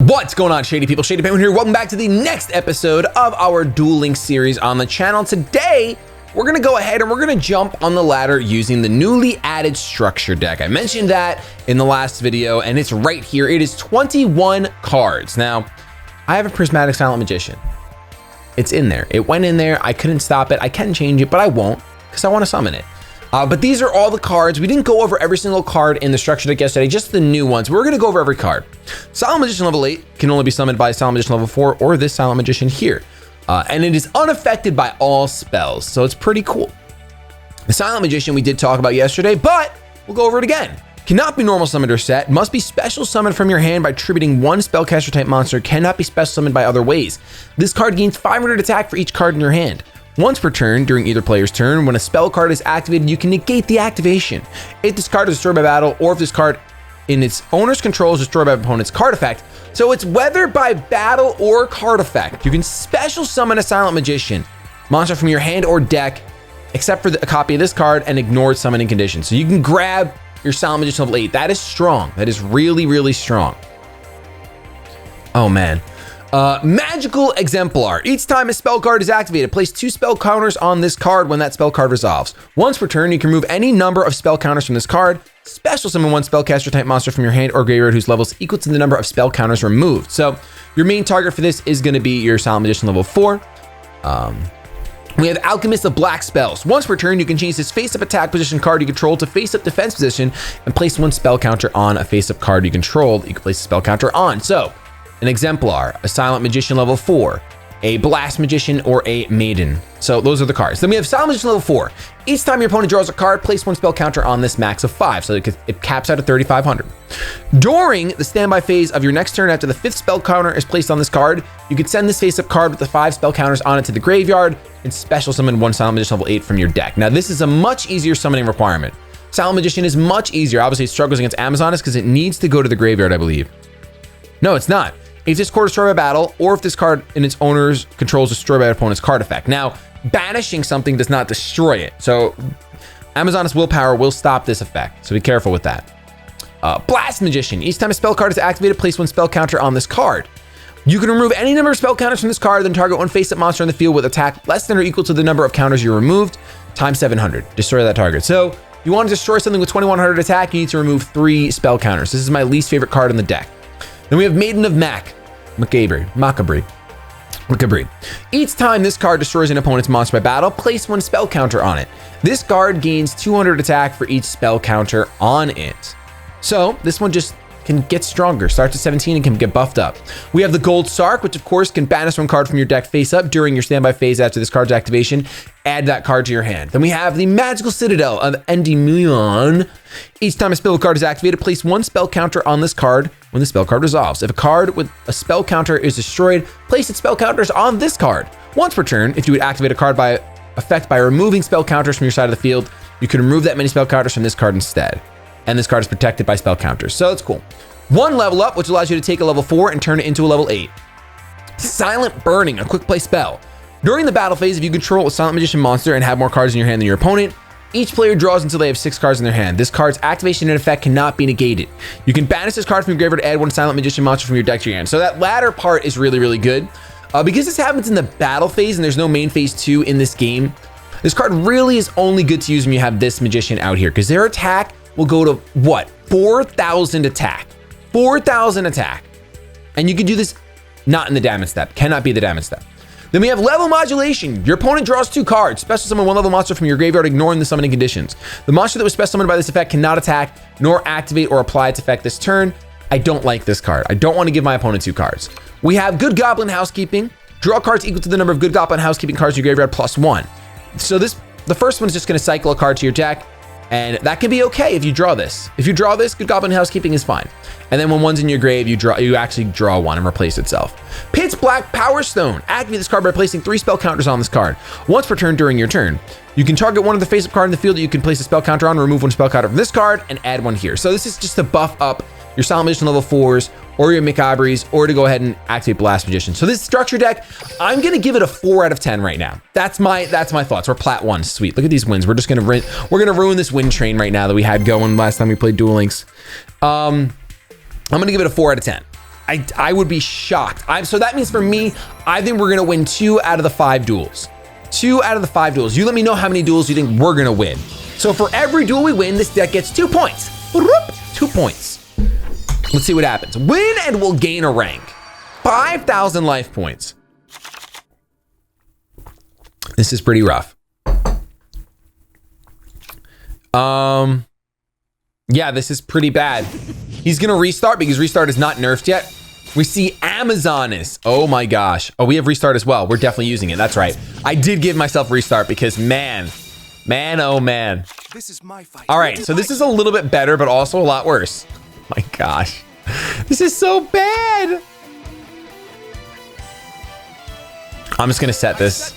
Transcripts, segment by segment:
What's going on, Shady people? ShadyPenguinn here. Welcome back to the next episode of our Duel Links series on the channel. Today, we're going to go ahead and we're going to jump on the ladder using the newly added structure deck. I mentioned that in the last video, and it's right here. It is 21 cards. Now, I have a Prismatic Silent Magician. It's in there. It went in there. I couldn't stop it. I can change it, but I won't because I want to summon it. But these are all the cards. We didn't go over every single card in the structure deck yesterday, just the new ones. We're going to go over every card. Silent Magician level 8 can only be summoned by Silent Magician level 4 or this Silent Magician here. And it is unaffected by all spells, so it's pretty cool. The Silent Magician we did talk about yesterday, but we'll go over it again. Cannot be normal summoned or set, must be special summoned from your hand by attributing one spellcaster type monster, cannot be special summoned by other ways. This card gains 500 attack for each card in your hand. Once per turn, during either player's turn, when a spell card is activated, you can negate the activation. If this card is destroyed by battle, or if this card in its owner's control is destroyed by opponent's card effect. So it's whether by battle or card effect. You can special summon a Silent Magician monster from your hand or deck, except for a copy of this card, and ignore its summoning conditions. So you can grab your Silent Magician level 8. That is strong. That is really, really strong. Oh man. Magical Exemplar. Each time a spell card is activated, place 2 spell counters on this card when that spell card resolves. Once per turn, you can remove any number of spell counters from this card. Special summon one spellcaster type monster from your hand or graveyard whose level is equal to the number of spell counters removed. So your main target for this is going to be your Silent Magician level 4. We have Alchemist of Black Spells. Once per turn, you can change this face-up attack position card you control to face-up defense position and place one spell counter on a face-up card you control that you can place a spell counter on. So an Exemplar, a Silent Magician level 4, a Blast Magician, or a Maiden. So those are the cards. Then we have Silent Magician level 4. Each time your opponent draws a card, place one spell counter on this max of 5. So it caps out at 3,500. During the standby phase of your next turn, after the 5th spell counter is placed on this card, you can send this face-up card with the 5 spell counters on it to the graveyard and special summon one Silent Magician level 8 from your deck. Now this is a much easier summoning requirement. Silent Magician is much easier. Obviously it struggles against Amazoness because it needs to go to the graveyard, I believe. No, it's not. If this card is destroyed by battle, or if this card in its owner's control is destroyed by an opponent's card effect. Now, banishing something does not destroy it. So Amazoness Willpower will stop this effect. So be careful with that. Blast Magician. Each time a spell card is activated, place one spell counter on this card. You can remove any number of spell counters from this card, then target one face-up monster in the field with attack less than or equal to the number of counters you removed, times 700. Destroy that target. So you want to destroy something with 2100 attack, you need to remove 3 spell counters. This is my least favorite card in the deck. Then we have Maiden of Macabre. Each time this card destroys an opponent's monster by battle, place one spell counter on it. This card gains 200 attack for each spell counter on it. So this one just can get stronger, starts at 17 and can get buffed up. We have the Gold Sark, which of course can banish one card from your deck face up during your standby phase after this card's activation. Add that card to your hand. Then we have the Magical Citadel of Endymion. Each time a spell card is activated, place one spell counter on this card when the spell card resolves. If a card with a spell counter is destroyed, place its spell counters on this card. Once per turn, if you would activate a card by effect by removing spell counters from your side of the field, you can remove that many spell counters from this card instead. And this card is protected by spell counters, so it's cool. One level up, which allows you to take a level 4 and turn it into a level 8. Silent Burning, a quick play spell. During the battle phase, if you control a Silent Magician monster and have more cards in your hand than your opponent, each player draws until they have 6 cards in their hand. This card's activation and effect cannot be negated. You can banish this card from your graveyard to add one Silent Magician monster from your deck to your hand. So that latter part is really, really good. Because this happens in the battle phase and there's no main phase 2 in this game, this card really is only good to use when you have this Magician out here, because their attack will go to, what, 4,000 attack. 4,000 attack. And you can do this not in the damage step. Cannot be the damage step. Then we have Level Modulation. Your opponent draws 2 cards. Special summon one level monster from your graveyard, ignoring the summoning conditions. The monster that was special summoned by this effect cannot attack, nor activate or apply its effect this turn. I don't like this card. I don't want to give my opponent 2 cards. We have Good Goblin Housekeeping. Draw cards equal to the number of Good Goblin Housekeeping cards in your graveyard plus 1. So the first one is just going to cycle a card to your deck. And that can be okay if you draw this. If you draw this, Good Goblin Housekeeping is fine. And then when one's in your grave, you actually draw one and replace itself. Pitch Black Power Stone. Activate this card by placing 3 spell counters on this card. Once per turn during your turn. You can target one of the face-up card in the field that you can place a spell counter on, remove one spell counter from this card, and add one here. So this is just to buff up your Silent Magician level 4s, or your Macabres, or to go ahead and activate Blast Magician. So this structure deck, I'm gonna give it a 4 out of 10 right now. That's my thoughts. We're plat 1. Sweet. Look at these wins. We're gonna ruin this win train right now that we had going last time we played Duel Links. I'm gonna give it a 4 out of 10. I would be shocked. So that means for me, I think we're gonna win 2 out of the 5 duels. 2 out of the 5 duels. You let me know how many duels you think we're gonna win. So for every duel we win, this deck gets 2 points. 2 points. Let's see what happens. Win and we'll gain a rank. 5,000 life points. This is pretty rough. Yeah, this is pretty bad. He's gonna restart because restart is not nerfed yet. We see Amazonas. Oh my gosh. Oh, we have restart as well. We're definitely using it. That's right. I did give myself restart because man, oh man. This is my fight. All right, so this is a little bit better, but also a lot worse. My gosh, this is so bad. I'm just gonna set this.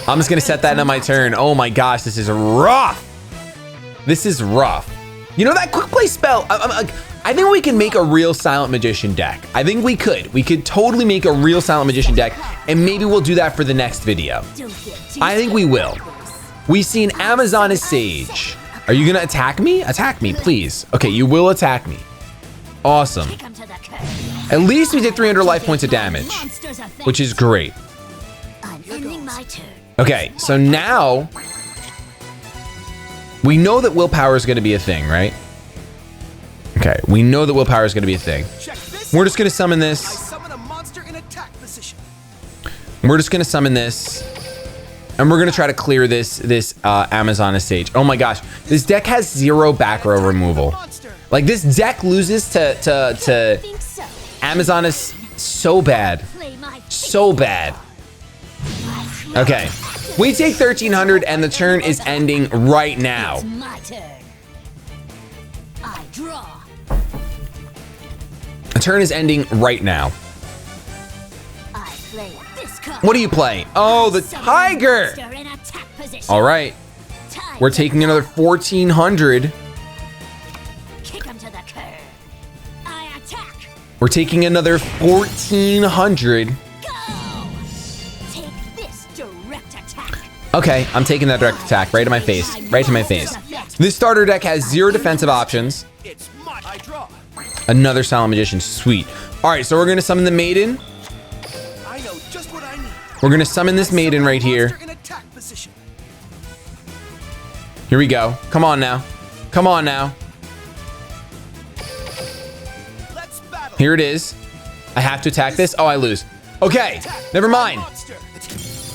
I'm just gonna set that into my turn. Oh my gosh, this is rough. This is rough. You know that quick play spell, I think we can make a real Silent Magician deck. I think we could. We could totally make a real Silent Magician deck, and maybe we'll do that for the next video. I think we will. We see an Amazonas Sage. Are you gonna attack me? Attack me, please. Okay, you will attack me. Awesome. At least we did 300 life points of damage, which is great. Okay, so now we know that willpower is gonna be a thing, right? Okay, we know that willpower is gonna be a thing. We're just gonna summon this. We're just gonna summon this. And we're gonna try to clear this Amazonas Sage. Oh my gosh, this deck has 0 back row removal. Like this deck loses to Amazonas so bad. So bad. Okay, we take 1,300 and the turn is ending right now. The turn is ending right now. What do you play? Oh, the tiger. All right. We're taking another 1,400. We're taking another 1,400. Okay, I'm taking that direct attack right to my face. Right to my face. This starter deck has 0 defensive options. Another Silent Magician. Sweet. All right, so we're going to summon the Maiden. We're going to summon this Maiden right here. Here we go. Come on now. Come on now. Here it is. I have to attack this. Oh, I lose. Okay, never mind.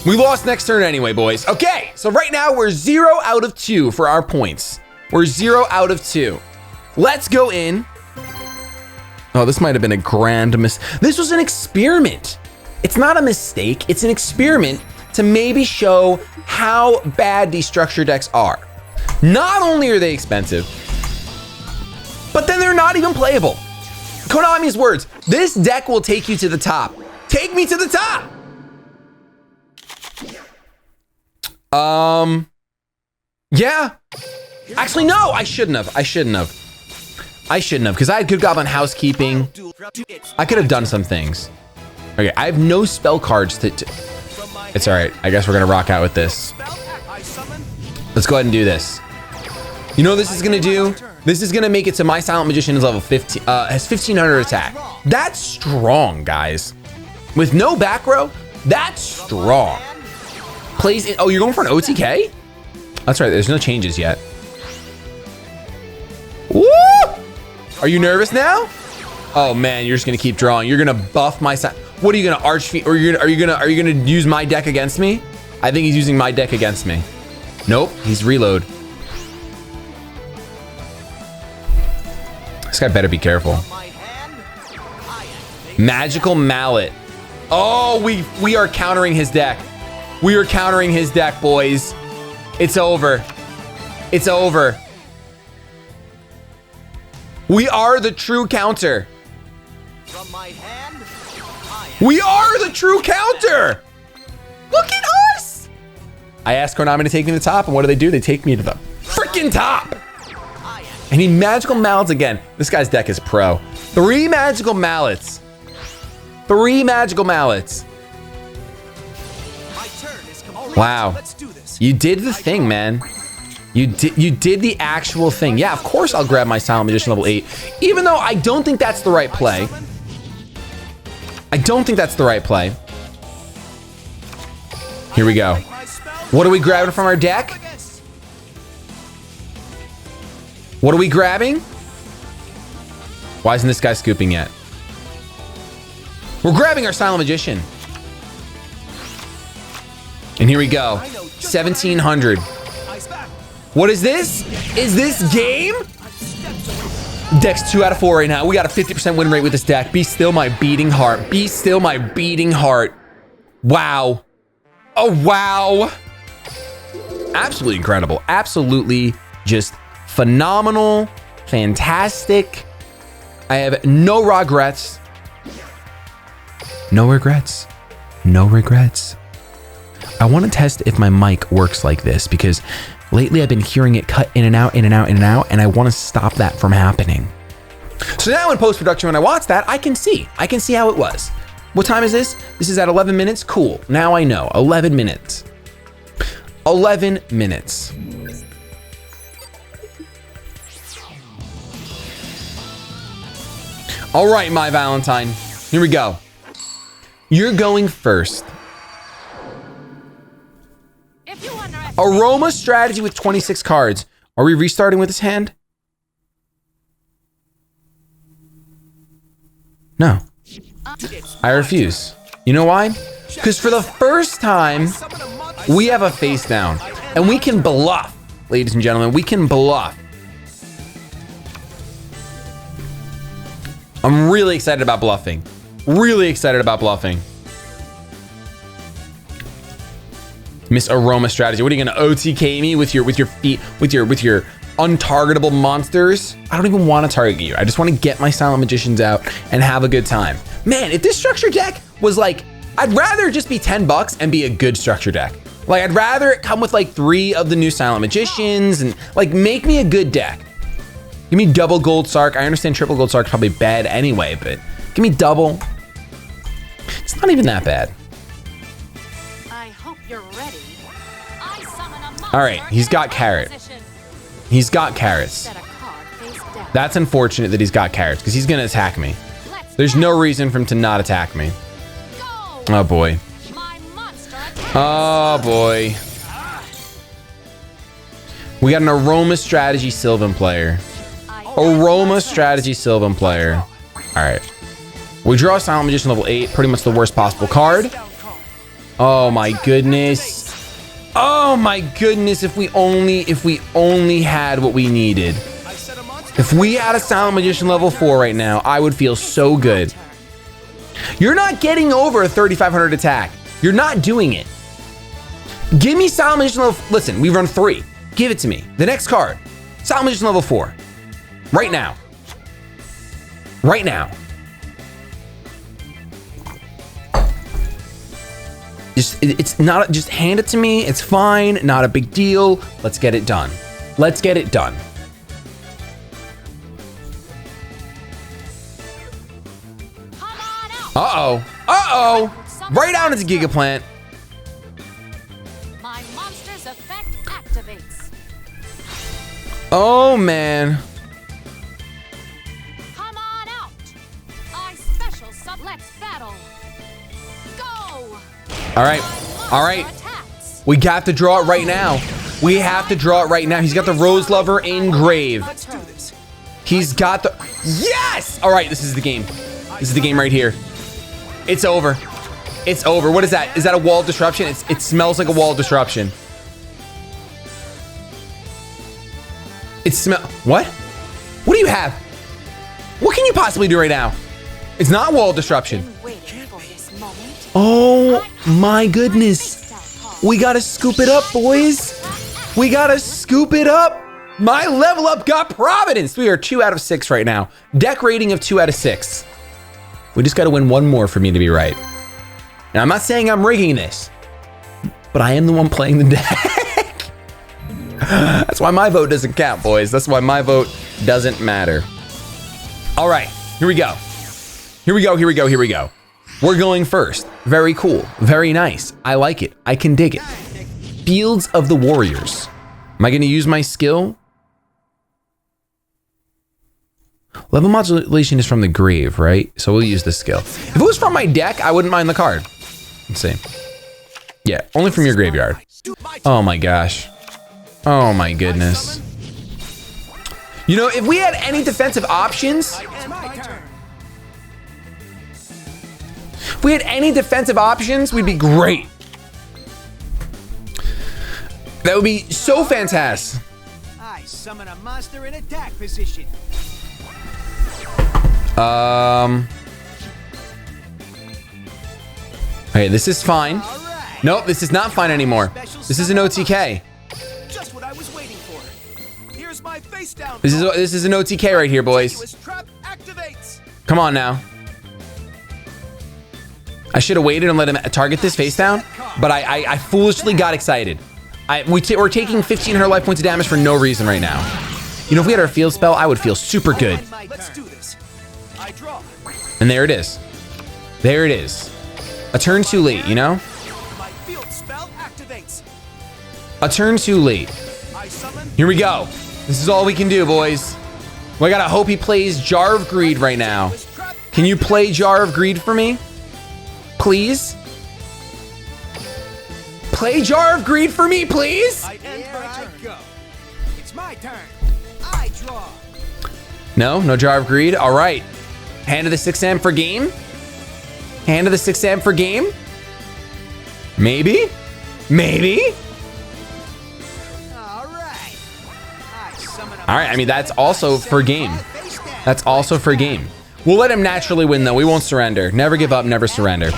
We lost next turn anyway, boys. Okay, so right now we're 0 out of 2 for our points. We're 0 out of 2. Let's go in. Oh, this might have been a grand mistake. This was an experiment. It's not a mistake. It's an experiment to maybe show how bad these structure decks are. Not only are they expensive, but then they're not even playable. Konami's words, this deck will take you to the top. Take me to the top. Yeah. Actually, no, I shouldn't have. I shouldn't have, because I had Good Goblin Housekeeping. I could have done some things. Okay, I have no spell cards to... It's all right. I guess we're going to rock out with this. Let's go ahead and do this. You know what this is going to do? This is going to make it so my Silent Magician is level 15, has 1,500 attack. That's strong, guys. With no back row, that's strong. Plays in... Oh, you're going for an OTK? That's right. There's no changes yet. Woo! Are you nervous now? Oh man, you're just gonna keep drawing. You're gonna buff my side. What are you gonna arch feet? Or are you gonna use my deck against me? I think he's using my deck against me. Nope, he's reload. This guy better be careful. Magical Mallet. Oh, we are countering his deck. We are countering his deck, boys. It's over. It's over. We are the true counter. From my hand, we are the true counter. Look at us. I asked Konami to take me to the top, and what do? They take me to the freaking top. And he magical mallets again. This guy's deck is pro. 3 magical mallets. 3 magical mallets. Wow. You did the thing, man. You did the actual thing. Yeah, of course I'll grab my Silent Magician level 8. Even though I don't think that's the right play. I don't think that's the right play. Here we go. What are we grabbing from our deck? What are we grabbing? Why isn't this guy scooping yet? We're grabbing our Silent Magician. And here we go. 1700. What is this? Is this game? Deck's 2 out of 4 right now. We got a 50% win rate with this deck. Be still my beating heart. Be still my beating heart. Wow. Oh, wow. Absolutely incredible. Absolutely just phenomenal. Fantastic. I have no regrets. No regrets. No regrets. I want to test if my mic works like this because lately I've been hearing it cut in and out, in and out, in and out, and I want to stop that from happening. So now in post-production, when I watch that, I can see how it was. What time is this? This is at 11 minutes. Cool. Now I know. 11 minutes. 11 minutes. All right, my Valentine. Here we go. You're going first. Aroma strategy with 26 cards. Are we restarting with this hand? No. I refuse. You know why? Because for the first time, we have a face down. And we can bluff, ladies and gentlemen. We can bluff. I'm really excited about bluffing. Really excited about bluffing. Miss Aroma strategy. What are you gonna OTK me with your feet, with your untargetable monsters? I don't even want to target you. I just want to get my Silent Magicians out and have a good time. Man, if this structure deck was like, I'd rather just be 10 bucks and be a good structure deck. Like, I'd rather it come with like 3 of the new Silent Magicians and like make me a good deck. Give me double Gold Sark. I understand triple Gold Sark's probably bad anyway, but give me double. It's not even that bad. I hope you're ready. All right, he's got carrot. He's got carrots. That's unfortunate that he's got carrots because he's gonna attack me. There's no reason for him to not attack me. Oh boy. Oh boy. We got an Aroma Strategy Sylvan player. Aroma Strategy Sylvan player. All right. We draw Silent Magician level 8, pretty much the worst possible card. Oh my goodness. Oh my goodness, if we only had what we needed. If we had a Silent Magician level 4 right now, I would feel so good. You're not getting over a 3,500 attack. You're not doing it. Give me Silent Magician level, listen, we run 3. Give it to me. The next card, Silent Magician level 4. Right now. Right now. It's not, just hand it to me. It's fine. Not a big deal. Let's get it done. Let's get it done. Uh-oh. Uh-oh. Right out into Gigaplant. My monster's effect activates. Oh, man. Come on out. I special sub. Let's battle. Go. All right. All right. We got to draw it right now. We have to draw it right now. He's got the Rose Lover engraved. Let's do this. He's got the... Yes! All right, this is the game. This is the game right here. It's over. It's over. What is that? Is that a wall disruption? It smells like a wall disruption. It smell... What? What do you have? What can you possibly do right now? It's not wall disruption. Oh my goodness. We gotta scoop it up, boys. We gotta scoop it up. My level up got Providence. We are 2 out of 6 right now. Deck rating of 2 out of 6. We just gotta win one more for me to be right. And I'm not saying I'm rigging this, but I am the one playing the deck. That's why my vote doesn't count, boys. That's why my vote doesn't matter. All right, here we go. Here we go, here we go, here we go. We're going first. Very cool, very nice. I like it, I can dig it. Fields of the Warriors. Am I gonna use my skill? Level modulation is from the grave, right? So we'll use this skill. If it was from my deck, I wouldn't mind the card. Let's see. Yeah, only from your graveyard. Oh my gosh. Oh my goodness. You know, if we had any defensive options, we'd be great. That would be so fantastic. I summon a monster in attack position. Okay, this is fine. Nope, this is not fine anymore. This is an OTK. Just what I was waiting for. Here's my face down. This is an OTK right here, boys. Trap activates. Come on now. I should have waited and let him target this face down, but I foolishly got excited. We're taking 1,500 life points of damage for no reason right now. You know, if we had our field spell, I would feel super good. Let's do this. I draw. And there it is. There it is. A turn too late, you know? My field spell activates. A turn too late. I summon. Here we go. This is all we can do, boys. Well, I gotta hope he plays Jar of Greed right now. Can you play Jar of Greed for me? Please? Play Jar of Greed for me, please? Here I go. It's my turn. I draw. No Jar of Greed. All right. Hand of the 6M for game. Hand of the 6M for game. Maybe. All right. All right. I mean, that's also for game. That's also for game. We'll let him naturally win, though. We won't surrender. Never give up. Never surrender.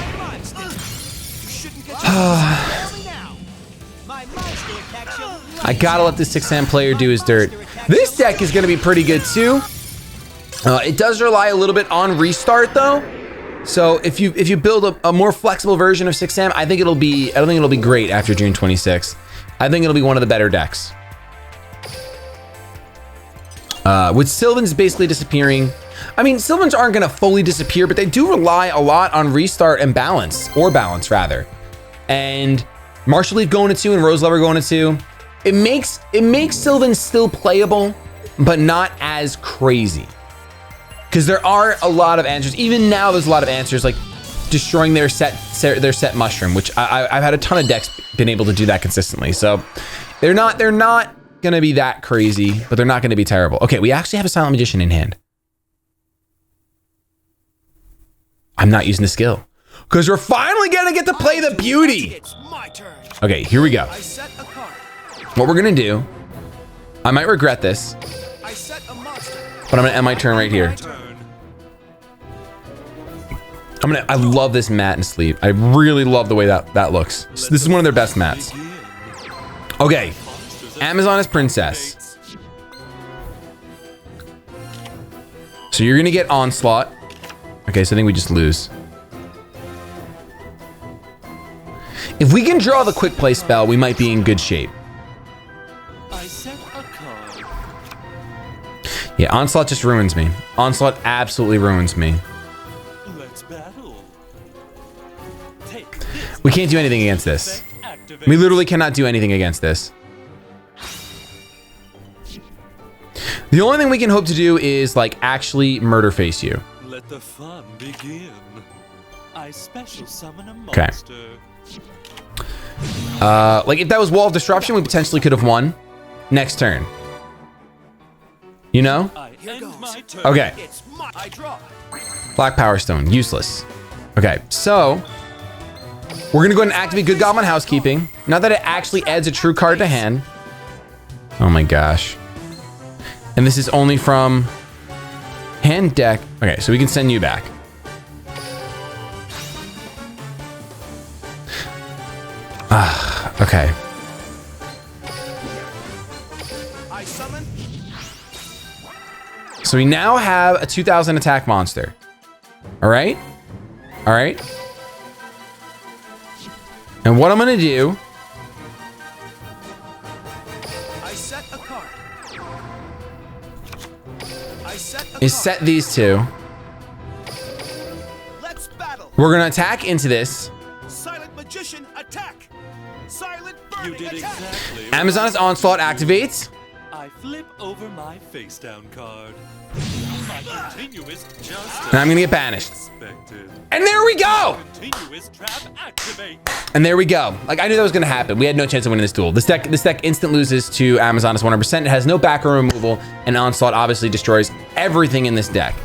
I gotta let the 6M player do his dirt. This deck is gonna be pretty good too. It does rely a little bit on restart though. So if you build a more flexible version of 6M, I don't think it'll be great after June 26th. I think it'll be one of the better decks. With Sylvans basically disappearing, I mean, Sylvans aren't gonna fully disappear, but they do rely a lot on restart and balance, or balance rather. And Martial Leaf going to 2 and Rose Lover going to 2. It makes Sylvan still playable, but not as crazy. Because there are a lot of answers. Even now, there's a lot of answers like destroying their set mushroom, which I've had a ton of decks been able to do that consistently. So they're not gonna be that crazy, but they're not gonna be terrible. Okay, we actually have a Silent Magician in hand. I'm not using the skill because we're finally gonna get to play the beauty. It's my turn. Okay, here we go. I set a card. What we're gonna do, I might regret this, I set a monster. but I'm gonna end my turn right here. I love this mat and sleeve. I really love the way that looks. This is one of their best mats. Okay, Amazon is Princess. So you're gonna get Onslaught. Okay, so I think we just lose. If we can draw the quick play spell, we might be in good shape. I set a card. Yeah, Onslaught just ruins me. Onslaught absolutely ruins me. Let's battle. Take We can't do anything against this. We literally cannot do anything against this. The only thing we can hope to do is like actually murder face you. Let the fun begin. I special summon a Okay. monster. Like if that was Wall of Disruption, we potentially could have won next turn. You know? I end my turn. Okay. It's my. I draw. Black Power Stone, useless. Okay, so we're gonna go ahead and activate Good Goblin Housekeeping. Not that it actually adds a true card to hand. Oh my gosh. And this is only from hand deck. Okay, so we can send you back. Okay. I summon. So we now have a 2000 attack monster. All right? All right. And what I'm gonna do I set a card. I set a is card. set these two. Let's battle. We're gonna attack into this. Silent Magician attack. Silent You Burning did attack. exactly. Amazon's Onslaught activates. I flip over my face down card. Continuous just And I'm gonna get banished. expected. And there we go. Continuous trap activate. And there we go. Like, I knew that was gonna happen. We had no chance of winning this duel. This deck instant loses to Amazoness 100%. It has no backer removal, and Onslaught obviously destroys everything in this deck.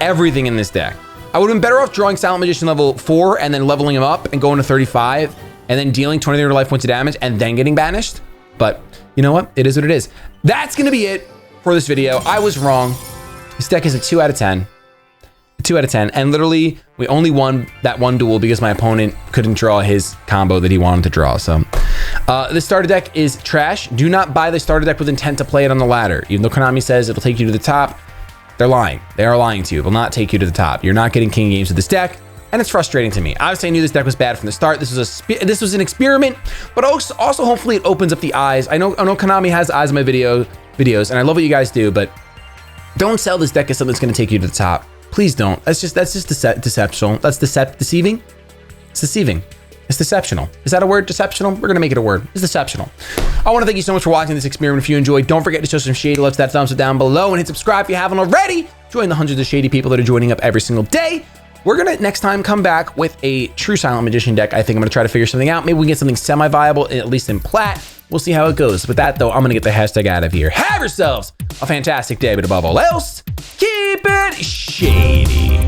Everything in this deck. I would have been better off drawing Silent Magician level 4 and then leveling him up and going to 35 and then dealing 23 life points of damage and then getting banished. But you know what? It is what it is. That's gonna be it for this video. I was wrong. This deck is a 2 out of 10. 2 out of 10, and literally we only won that one duel because my opponent couldn't draw his combo that he wanted to draw. So the starter deck is trash. Do not buy the starter deck with intent to play it on the ladder. Even though Konami says it'll take you to the top, they're lying. They are lying to you. It will not take you to the top. You're not getting king games with this deck, and it's frustrating to me. Obviously, I knew this deck was bad from the start. This was an experiment, but also hopefully it opens up the eyes. I know Konami has eyes on my videos, and I love what you guys do, but don't sell this deck as something that's going to take you to the top. Please don't. That's just deceptional. That's deceiving. It's deceiving. It's deceptional. Is that a word? Deceptional? We're gonna make it a word. It's deceptional. I want to thank you so much for watching this experiment. If you enjoyed, don't forget to show some shady loves, that thumbs up down below, and hit subscribe if you haven't already. Join the hundreds of shady people that are joining up every single day. We're gonna next time come back with a true Silent Magician deck. I think I'm gonna try to figure something out. Maybe we can get something semi-viable, at least in plat. We'll see how it goes. With that though, I'm gonna get the hashtag out of here. Have yourselves a fantastic day, but above all else, keep it shady.